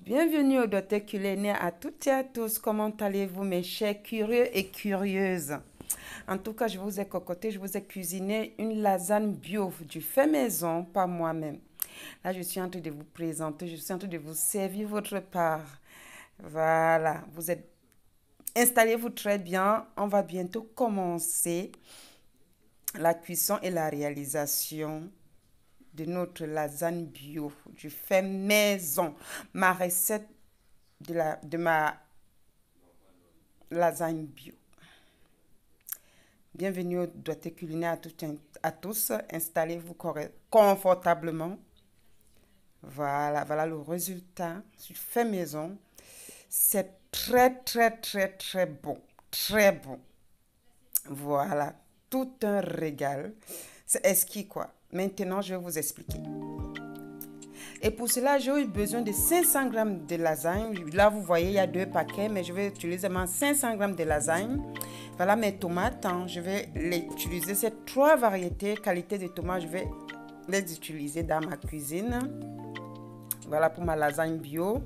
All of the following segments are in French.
Bienvenue au Doté culinaire à toutes et à tous. Comment allez-vous mes chers curieux et curieuses? En tout cas, je vous ai cocoté, je vous ai cuisiné une lasagne bio du fait maison par moi-même. Là, je suis en train de vous présenter, je suis en train de vous servir votre part. Voilà, vous êtes installez-vous très bien. On va bientôt commencer la cuisson et la réalisation de notre lasagne bio du fait maison. Ma recette de ma lasagne bio. Bienvenue au Doté culinaire à tous. Installez-vous confortablement. Voilà, voilà le résultat du fait maison. C'est très bon. Très bon. Voilà, tout un régal. C'est exquis quoi. Maintenant, je vais vous expliquer. Et pour cela, j'ai eu besoin de 500 grammes de lasagne. Là, vous voyez, il y a 2 paquets, mais je vais utiliser 500 grammes de lasagne. Voilà mes tomates. Je vais les utiliser. Ces 3 variétés, qualité de tomates, je vais les utiliser dans ma cuisine. Voilà pour ma lasagne bio.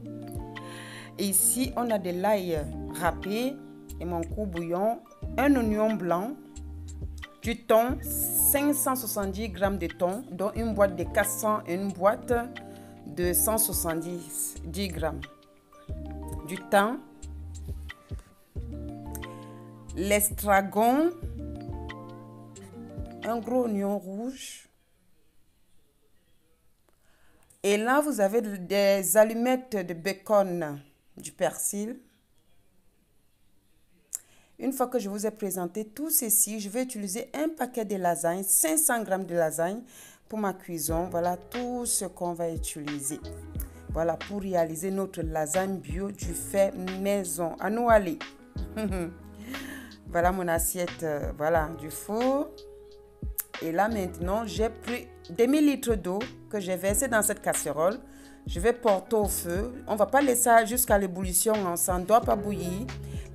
Et ici, on a de l'ail râpé et mon court-bouillon, un oignon blanc, du thon, 570 grammes de thon, dont une boîte de 400 et une boîte de 170 grammes. Du thym, l'estragon, un gros oignon rouge. Et là, vous avez des allumettes de bacon, du persil. Une fois que je vous ai présenté tout ceci, je vais utiliser un paquet de lasagne, 500 grammes de lasagne pour ma cuisson. Voilà tout ce qu'on va utiliser. Voilà pour réaliser notre lasagne bio du fait maison. À nous aller. Voilà mon assiette voilà, du four. Et là maintenant, j'ai pris demi-litre d'eau que j'ai versé dans cette casserole. Je vais porter au feu. On ne va pas laisser ça jusqu'à l'ébullition. Ça ne doit pas bouillir.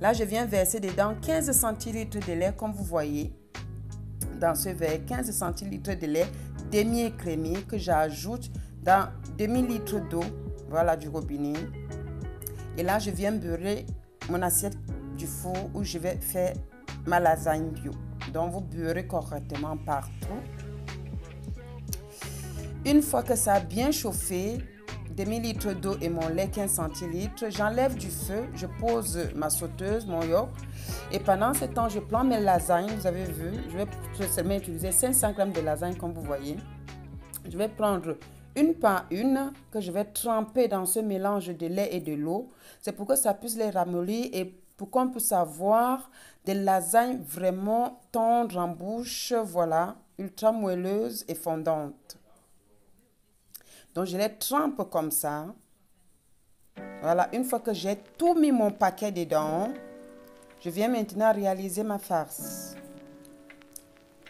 Là, je viens verser dedans 15 centilitres de lait, comme vous voyez. Dans ce verre, 15 centilitres de lait demi-écrémé que j'ajoute dans demi-litre d'eau, voilà, du robinet. Et là, je viens beurrer mon assiette du four où je vais faire ma lasagne bio. Donc, vous beurrez correctement partout. Une fois que ça a bien chauffé, demi-litre d'eau et mon lait 15 centilitres, j'enlève du feu, je pose ma sauteuse, mon york. Et pendant ce temps, je plante mes lasagnes, vous avez vu. Je vais seulement utiliser 500 grammes de lasagne, comme vous voyez. Je vais prendre une par une que je vais tremper dans ce mélange de lait et de l'eau. C'est pour que ça puisse les ramollir et pour qu'on puisse avoir des lasagnes vraiment tendres en bouche, voilà, ultra moelleuses et fondantes. Donc, je les trempe comme ça. Voilà, une fois que j'ai tout mis mon paquet dedans, je viens maintenant réaliser ma farce.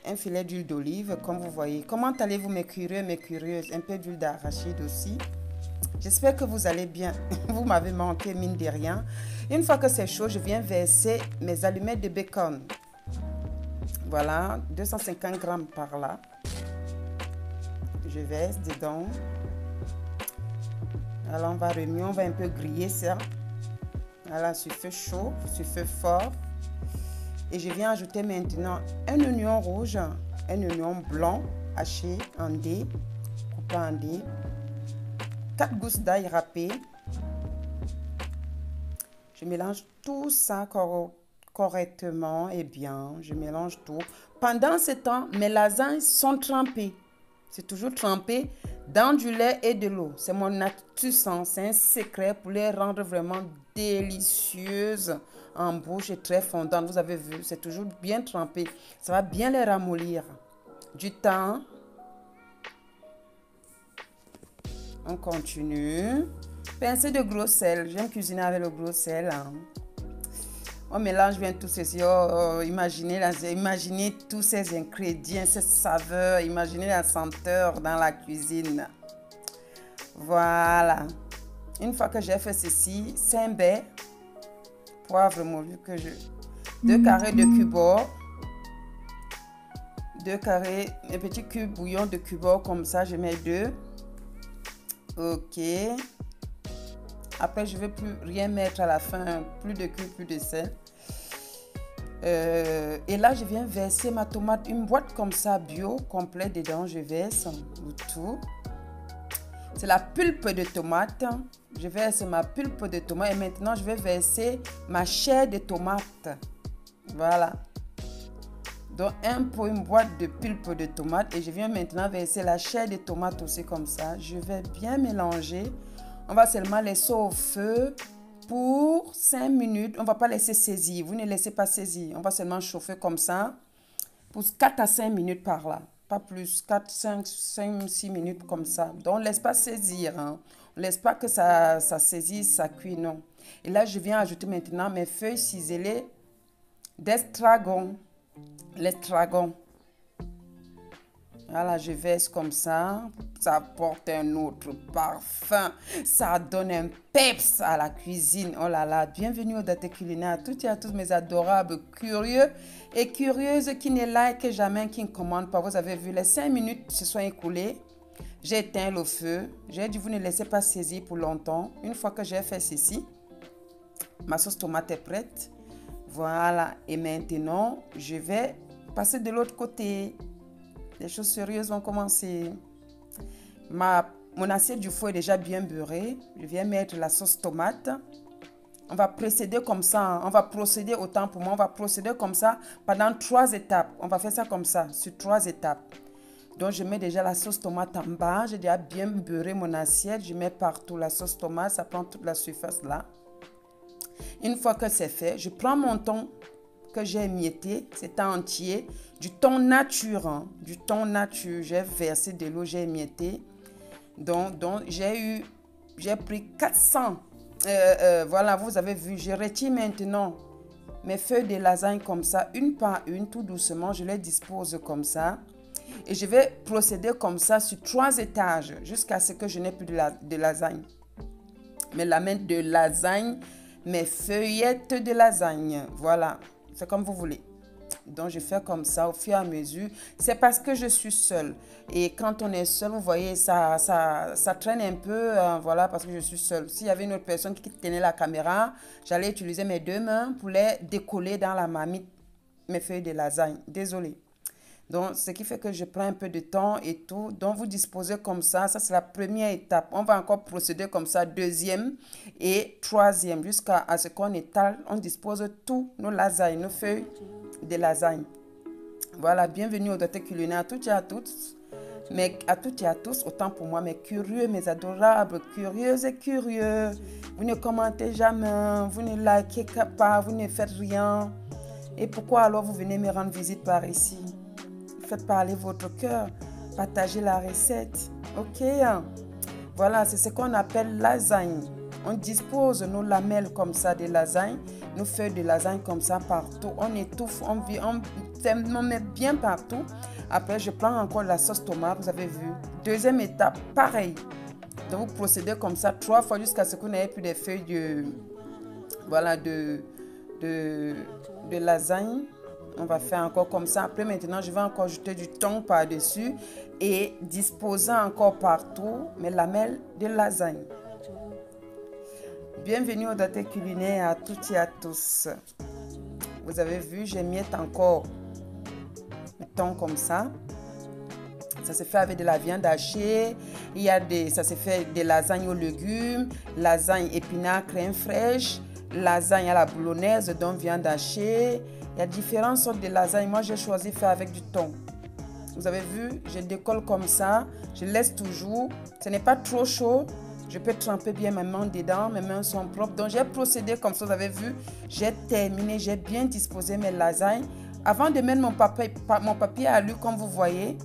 Un filet d'huile d'olive, comme vous voyez. Comment allez-vous mes curieux, mes curieuses? Un peu d'huile d'arachide aussi. J'espère que vous allez bien. Vous m'avez manqué, mine de rien. Une fois que c'est chaud, je viens verser mes allumettes de bacon. Voilà, 250 grammes par là. Je verse dedans. Alors, on va remuer, on va un peu griller ça. Voilà, sur feu chaud, sur feu fort. Et je viens ajouter maintenant un oignon rouge, un oignon blanc haché en dés, coupé en dés. 4 gousses d'ail râpées. Je mélange tout ça correctement et bien. Je mélange tout. Pendant ce temps, mes lasagnes sont trempées. C'est toujours trempé dans du lait et de l'eau. C'est mon astuce, c'est un secret pour les rendre vraiment délicieuses en bouche et très fondantes. Vous avez vu, c'est toujours bien trempé. Ça va bien les ramollir. Du thym. On continue. Pincée de gros sel. J'aime cuisiner avec le gros sel. On mélange bien tout ceci. Imaginez tous ces ingrédients, ces saveurs. Imaginez la senteur dans la cuisine. Voilà. Une fois que j'ai fait ceci, Saint-Bay, poivre moulu que je... 2 carrés de cubord. 2 carrés, un petit cube bouillon de cubord comme ça, je mets 2. Ok. Après, je ne vais plus rien mettre à la fin, plus de cuivre, plus de sel. Et là, je viens verser ma tomate, une boîte comme ça, bio, complète dedans. Je verse le tout. C'est la pulpe de tomate. Je verse ma pulpe de tomate et maintenant, je vais verser ma chair de tomate. Voilà. Donc, une boîte de pulpe de tomate et je viens maintenant verser la chair de tomate aussi comme ça. Je vais bien mélanger. On va seulement laisser au feu pour 5 minutes. On ne va pas laisser saisir. Vous ne laissez pas saisir. On va seulement chauffer comme ça pour 4 à 5 minutes par là. Pas plus. 4, 5, 6 minutes comme ça. Donc, on ne laisse pas saisir. Hein. On ne laisse pas que ça saisisse, ça cuit, non. Et là, je viens ajouter maintenant mes feuilles ciselées d'estragon. L'estragon. Voilà, je verse comme ça. Ça apporte un autre parfum. Ça donne un peps à la cuisine. Oh là là, bienvenue au Daté Culinaire. À toutes et à tous mes adorables curieux et curieuses qui ne like jamais, qui ne commandent pas. Vous avez vu, les 5 minutes se sont écoulées. J'ai éteint le feu. J'ai dit, vous ne laissez pas saisir pour longtemps. Une fois que j'ai fait ceci, ma sauce tomate est prête. Voilà, et maintenant, je vais passer de l'autre côté. Les choses sérieuses vont commencer. Mon assiette du four est déjà bien beurrée. Je viens mettre la sauce tomate. On va procéder comme ça. On va procéder autant pour moi. On va procéder comme ça pendant 3 étapes. On va faire ça comme ça, sur 3 étapes. Donc, je mets déjà la sauce tomate en bas. J'ai déjà bien beurré mon assiette. Je mets partout la sauce tomate. Ça prend toute la surface là. Une fois que c'est fait, je prends mon thon que j'ai émietté, c'est entier, du thon nature, hein, du thon nature. J'ai versé de l'eau, j'ai émietté. Donc j'ai pris 400. Voilà, vous avez vu, je retire maintenant mes feuilles de lasagne comme ça, une par une, tout doucement. Je les dispose comme ça. Et je vais procéder comme ça sur 3 étages jusqu'à ce que je n'ai plus de lasagne. Mais la main de lasagne, mes feuillettes de lasagne. Voilà, c'est comme vous voulez. Donc, je fais comme ça au fur et à mesure. C'est parce que je suis seule. Et quand on est seul, vous voyez, ça traîne un peu. Voilà, parce que je suis seule. S'il y avait une autre personne qui tenait la caméra, j'allais utiliser mes 2 mains pour les décoller dans la marmite, mes feuilles de lasagne. Désolée. Donc, ce qui fait que je prends un peu de temps et tout. Donc, vous disposez comme ça. Ça, c'est la première étape. On va encore procéder comme ça, 2e et 3e, jusqu'à ce qu'on étale. On dispose tous nos lasagnes, nos feuilles de lasagne. Voilà, bienvenue au Daté Culinaire à toutes et à tous. Mais à toutes et à tous, autant pour moi, mes curieux, mes adorables, curieuses et curieux. Vous ne commentez jamais, vous ne likez pas, vous ne faites rien. Et pourquoi alors vous venez me rendre visite par ici? Faites parler votre cœur, partagez la recette, ok? Voilà, c'est ce qu'on appelle lasagne. On dispose nos lamelles comme ça de lasagne, nos feuilles de lasagne comme ça partout. On étouffe, on met bien partout. Après, je prends encore la sauce tomate, vous avez vu. 2e étape, pareil. Donc, vous procédez comme ça 3 fois jusqu'à ce qu'on ait plus des feuilles de lasagne. On va faire encore comme ça. Après, maintenant, je vais encore ajouter du thon par-dessus et disposer encore partout mes lamelles de lasagne. Bienvenue au Daté Culinaire à toutes et à tous. Vous avez vu, j'émiette encore le thon comme ça. Ça se fait avec de la viande hachée. Ça se fait des lasagnes aux légumes, lasagne épinards crème fraîche, lasagne à la boulonnaise, donc viande hachée. Il y a différentes sortes de lasagnes. Moi, j'ai choisi de faire avec du thon. Vous avez vu, je décolle comme ça. Je laisse toujours. Ce n'est pas trop chaud. Je peux tremper bien mes mains dedans. Mes mains sont propres. Donc, j'ai procédé comme ça. Vous avez vu, j'ai terminé. J'ai bien disposé mes lasagnes. Avant de mettre mon papier à alu, comme vous voyez,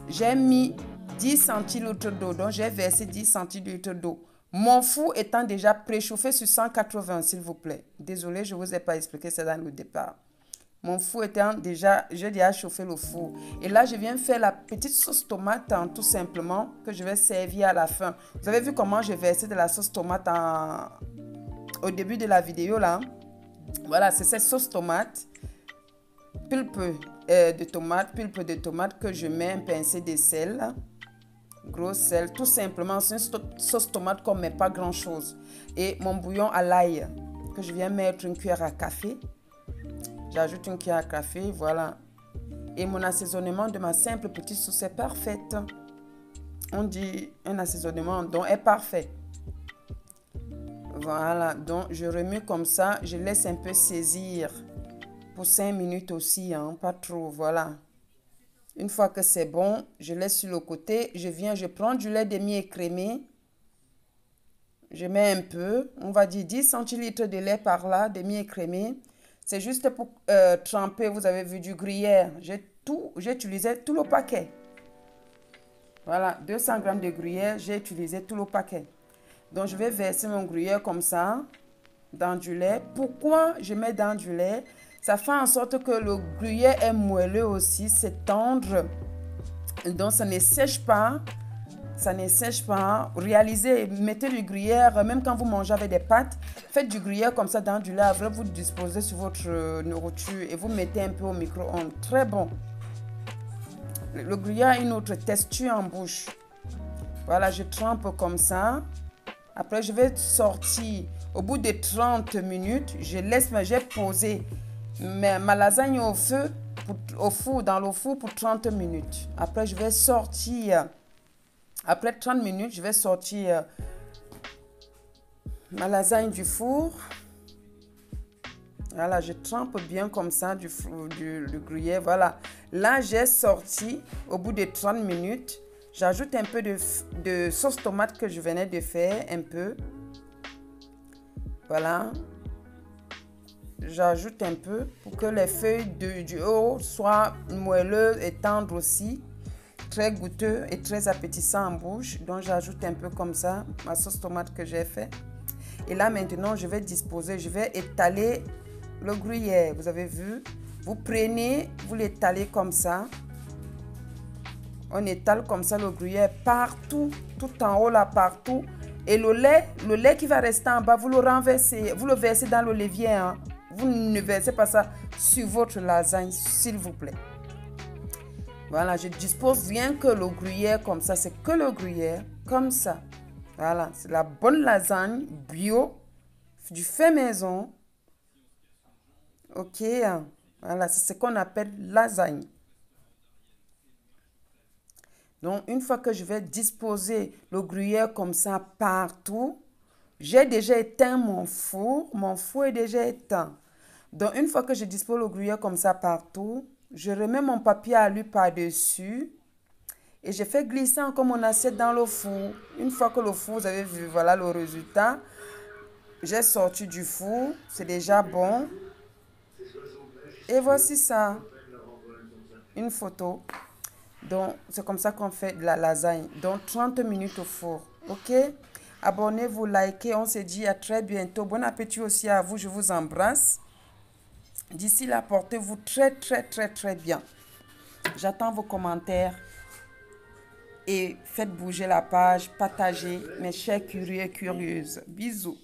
j'ai mis 10 centilitres d'eau. Donc, j'ai versé 10 centilitres d'eau. Mon four étant déjà préchauffé sur 180, s'il vous plaît. Désolé, je ne vous ai pas expliqué ça dans le départ. Mon four étant déjà, j'ai déjà chauffé le four. Et là, je viens faire la petite sauce tomate, tout simplement, que je vais servir à la fin. Vous avez vu comment j'ai versé de la sauce tomate au début de la vidéo, là. Voilà, c'est cette sauce tomate, pulpe de tomate que je mets un pincé de sel. gros sel, tout simplement. C'est une sauce tomate qu'on ne met pas grand chose. Et mon bouillon à l'ail que je viens mettre une cuillère à café. J'ajoute une cuillère à café, voilà. Et mon assaisonnement de ma simple petite sauce est parfaite. On dit un assaisonnement donc est parfait. Voilà, donc je remue comme ça, je laisse un peu saisir pour 5 minutes aussi, hein, pas trop, voilà. Une fois que c'est bon, je laisse sur le côté, je prends du lait demi-écrémé. Je mets un peu, on va dire 10 centilitres de lait par là, demi-écrémé. C'est juste pour tremper, vous avez vu, du gruyère. J'ai utilisé tout le paquet. Voilà, 200 grammes de gruyère, j'ai utilisé tout le paquet. Donc, je vais verser mon gruyère comme ça, dans du lait. Pourquoi je mets dans du lait? Ça fait en sorte que le gruyère est moelleux aussi, c'est tendre. Donc, ça ne sèche pas. Ça ne sèche pas. Réalisez, mettez du gruyère, même quand vous mangez avec des pâtes, faites du gruyère comme ça dans du lait. Après, vous disposez sur votre nourriture et vous mettez un peu au micro-ondes. Très bon. Le gruyère a une autre texture en bouche. Voilà, je trempe comme ça. Après, je vais sortir. Au bout de 30 minutes, j'ai posé ma lasagne au feu, dans le four pour 30 minutes. Après, je vais sortir. Après 30 minutes, je vais sortir ma lasagne du four. Voilà, je trempe bien comme ça du gruyère. Voilà, là, j'ai sorti au bout de 30 minutes. J'ajoute un peu de sauce tomate que je venais de faire, un peu. Voilà. J'ajoute un peu pour que les feuilles du haut soient moelleuses et tendres aussi. Très goûteux et très appétissant en bouche. Donc, j'ajoute un peu comme ça ma sauce tomate que j'ai fait. Et là, maintenant, je vais étaler le gruyère. Vous avez vu? Vous prenez, vous l'étalez comme ça. On étale comme ça le gruyère partout, tout en haut là, partout. Et le lait qui va rester en bas, vous le renversez, vous le versez dans le l'évier. Hein. Vous ne versez pas ça sur votre lasagne, s'il vous plaît. Voilà, je dispose rien que le gruyère comme ça. C'est que le gruyère comme ça. Voilà, c'est la bonne lasagne bio, du fait maison. Ok, voilà, c'est ce qu'on appelle lasagne. Donc, une fois que je vais disposer le gruyère comme ça partout, j'ai déjà éteint mon four. Mon four est déjà éteint. Donc, une fois que je dispose le gruyère comme ça partout, je remets mon papier alu par-dessus et je fais glisser encore mon assiette dans le four. Une fois que le four, vous avez vu, voilà le résultat. J'ai sorti du four, c'est déjà bon. Et voici ça, une photo. Donc, c'est comme ça qu'on fait de la lasagne. Donc, 30 minutes au four. OK? Abonnez-vous, likez. On se dit à très bientôt. Bon appétit aussi à vous. Je vous embrasse. D'ici là, portez-vous très, très, très, très bien. J'attends vos commentaires. Et faites bouger la page. Partagez, mes chers curieux et curieuses. Bisous.